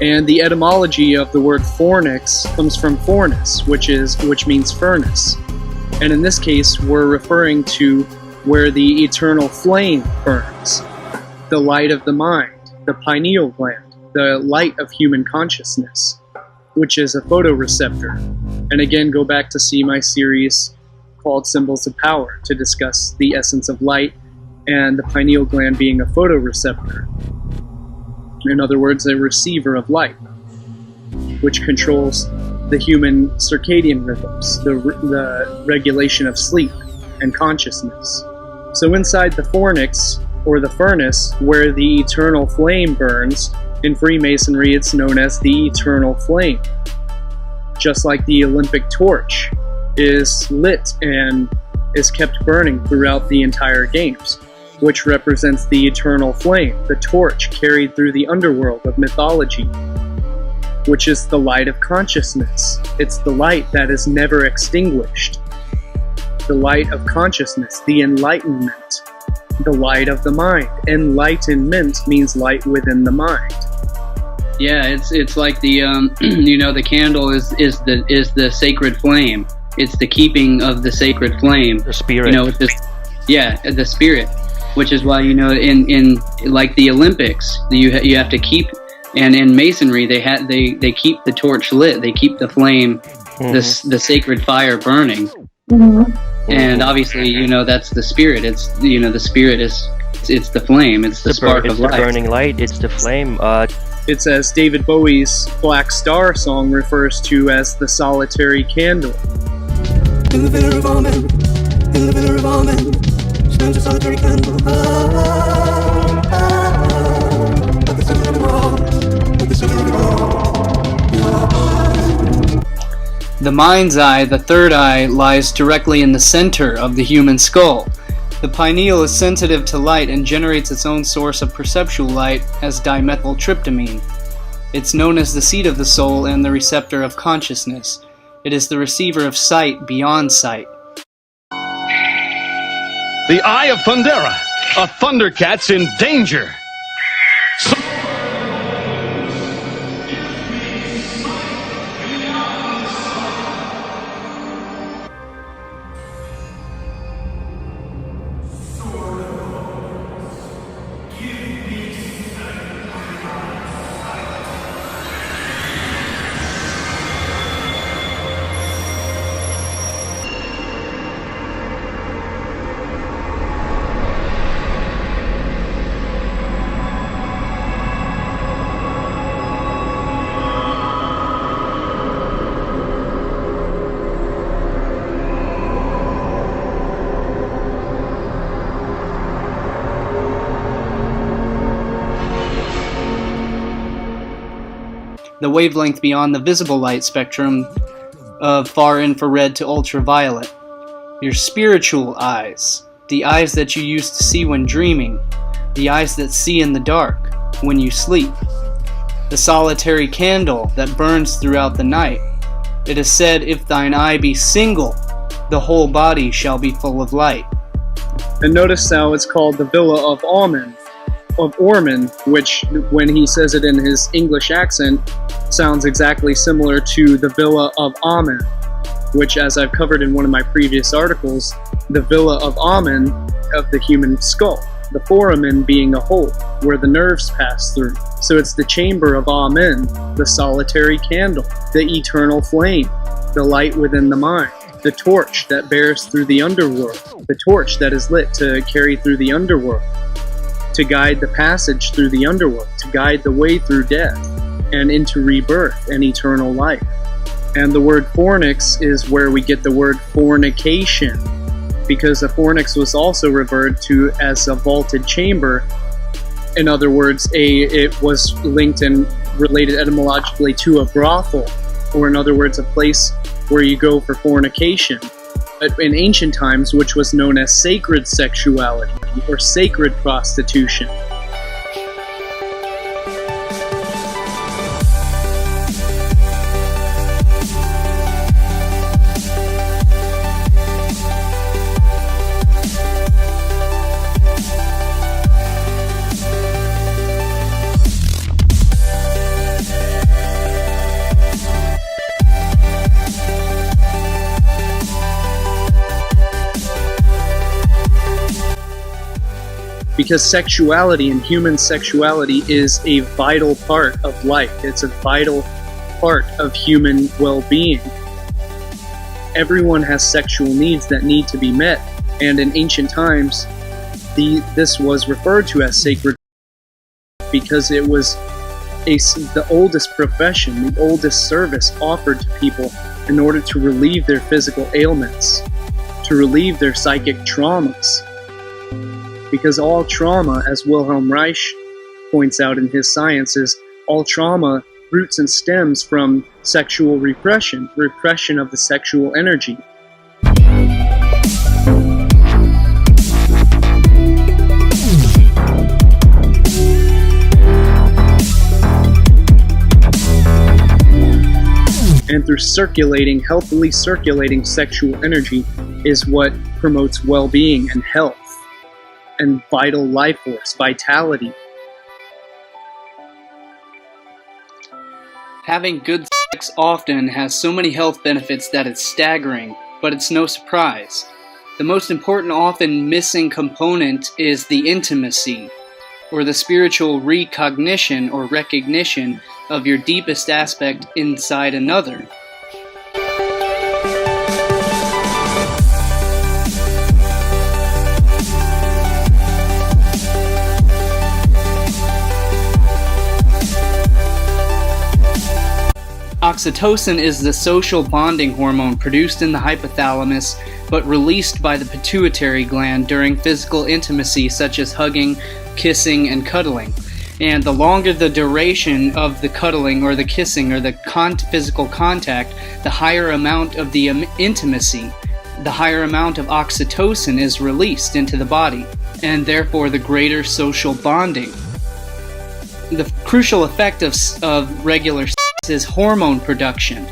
And the etymology of the word fornix comes from fornis, which means furnace. And in this case, we're referring to where the eternal flame burns, the light of the mind, the pineal gland, the light of human consciousness, which is a photoreceptor. And again, go back to see my series called Symbols of Power to discuss the essence of light and the pineal gland being a photoreceptor. In other words, a receiver of light, which controls the human circadian rhythms, the regulation of sleep and consciousness. So inside the fornix, or the furnace, where the eternal flame burns, in Freemasonry it's known as the eternal flame. Just like the Olympic torch is lit and is kept burning throughout the entire games, which represents the eternal flame, the torch carried through the underworld of mythology, which is the light of consciousness. It's the light that is never extinguished. The light of consciousness, the enlightenment, the light of the mind. Enlightenment means light within the mind. Yeah, it's like the the candle is the sacred flame. It's the keeping of the sacred flame. The spirit. The spirit. Which is why in like the Olympics, you have to keep, and in Masonry they keep the torch lit. They keep the flame, the sacred fire burning. And obviously, that's the spirit. It's the spirit it's the flame. It's the spark of light. It's the burning light. It's the flame. It's as David Bowie's Black Star song refers to as the solitary candle. In the vigor of all men, in the vigor of all men, stands a solitary candle. At the center of it all, at the center of it all. The mind's eye, the third eye, lies directly in the center of the human skull. The pineal is sensitive to light and generates its own source of perceptual light as dimethyltryptamine. It's known as the seat of the soul and the receptor of consciousness. It is the receiver of sight beyond sight. The eye of thundeRA, a thundercat's in danger. The wavelength beyond the visible light spectrum of far infrared to ultraviolet. Your spiritual eyes, the eyes that you use to see when dreaming, the eyes that see in the dark when you sleep. The solitary candle that burns throughout the night. It is said, if thine eye be single, the whole body shall be full of light. And notice how it's called the Villa of Ormond, which, when he says it in his English accent, sounds exactly similar to the Villa of Amen, which, as I've covered in one of my previous articles, the Villa of Amen of the human skull, the foramen being a hole where the nerves pass through. So it's the chamber of Amen, the solitary candle, the eternal flame, the light within the mind, the torch that bears through the underworld, the torch that is lit to carry through the underworld, to guide the passage through the underworld, to guide the way through death and into rebirth and eternal life. And the word fornix is where we get the word fornication, because a fornix was also referred to as a vaulted chamber. In other words, it was linked and related etymologically to a brothel, or in other words, a place where you go for fornication. In ancient times, which was known as sacred sexuality or sacred prostitution. because sexuality and human sexuality is a vital part of life. It's a vital part of human well-being. Everyone has sexual needs that need to be met, and in ancient times, this was referred to as sacred because it was the oldest profession, the oldest service offered to people in order to relieve their physical ailments, to relieve their psychic traumas. Because all trauma, as Wilhelm Reich points out in his sciences, all trauma roots and stems from sexual repression of the sexual energy. And through healthily circulating sexual energy is what promotes well-being and health and vital life force, vitality. Having good sex often has so many health benefits that it's staggering, but it's no surprise. The most important, often missing component is the intimacy, or the spiritual recognition or recognition of your deepest aspect inside another. Oxytocin is the social bonding hormone produced in the hypothalamus but released by the pituitary gland during physical intimacy such as hugging, kissing, and cuddling. And the longer the duration of the cuddling or the kissing or the physical contact, the higher amount of the intimacy, the higher amount of oxytocin is released into the body, and therefore the greater social bonding. The crucial effect of regular sex is hormone production,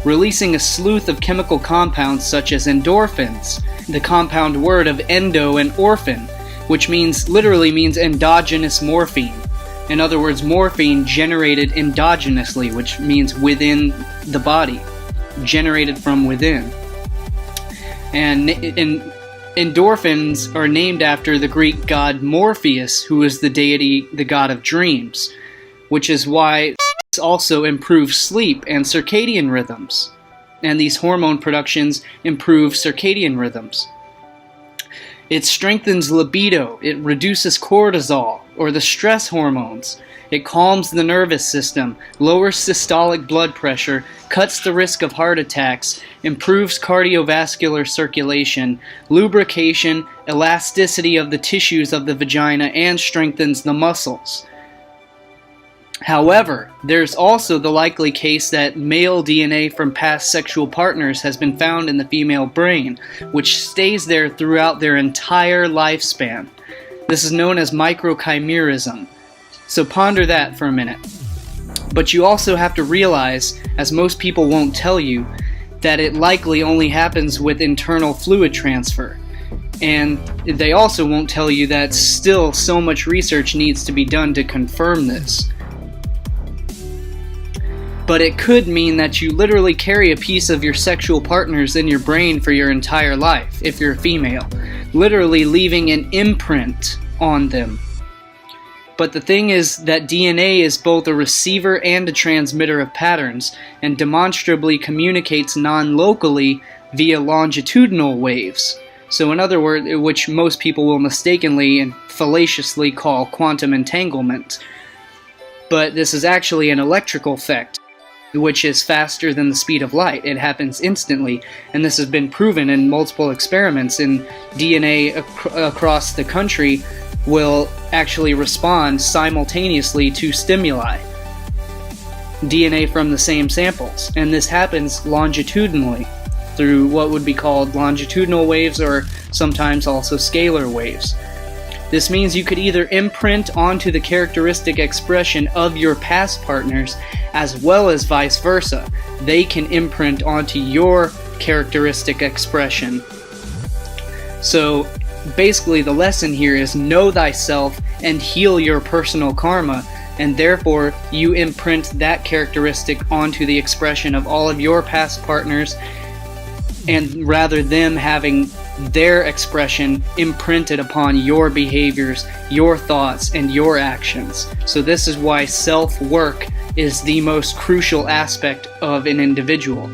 releasing a slew of chemical compounds such as endorphins, the compound word of endo and orphan, which literally means endogenous morphine. In other words, morphine generated endogenously, which means within the body, generated from within. And endorphins are named after the Greek god Morpheus, who is the deity, the god of dreams, which is why sex also improves sleep and circadian rhythms. And these hormone productions improve circadian rhythms. It strengthens libido, it reduces cortisol, or the stress hormones. It calms the nervous system, lowers systolic blood pressure, cuts the risk of heart attacks, improves cardiovascular circulation, lubrication, elasticity of the tissues of the vagina, and strengthens the muscles. However, there's also the likely case that male DNA from past sexual partners has been found in the female brain, which stays there throughout their entire lifespan. This is known as michrochimerism. So ponder that for a minute. But you also have to realize, as most people won't tell you, that it likely only happens with internal fluid transfer. And they also won't tell you that still so much research needs to be done to confirm this. But it could mean that you literally carry a piece of your sexual partners in your brain for your entire life, if you're a female, literally leaving an imprint on them. But the thing is that DNA is both a receiver and a transmitter of patterns, and demonstrably communicates non-locally via longitudinal waves. So in other words, which most people will mistakenly and fallaciously call quantum entanglement. But this is actually an electrical effect, which is faster than the speed of light. It happens instantly, and this has been proven in multiple experiments. In DNA across the country will actually respond simultaneously to stimuli. DNA from the same samples, and this happens longitudinally through what would be called longitudinal waves, or sometimes also scalar waves. This means you could either imprint onto the characteristic expression of your past partners, as well as vice versa. They can imprint onto your characteristic expression. So basically the lesson here is know thyself and heal your personal karma, and therefore you imprint that characteristic onto the expression of all of your past partners, and rather them having their expression imprinted upon your behaviors, your thoughts, and your actions. So this is why self-work is the most crucial aspect of an individual.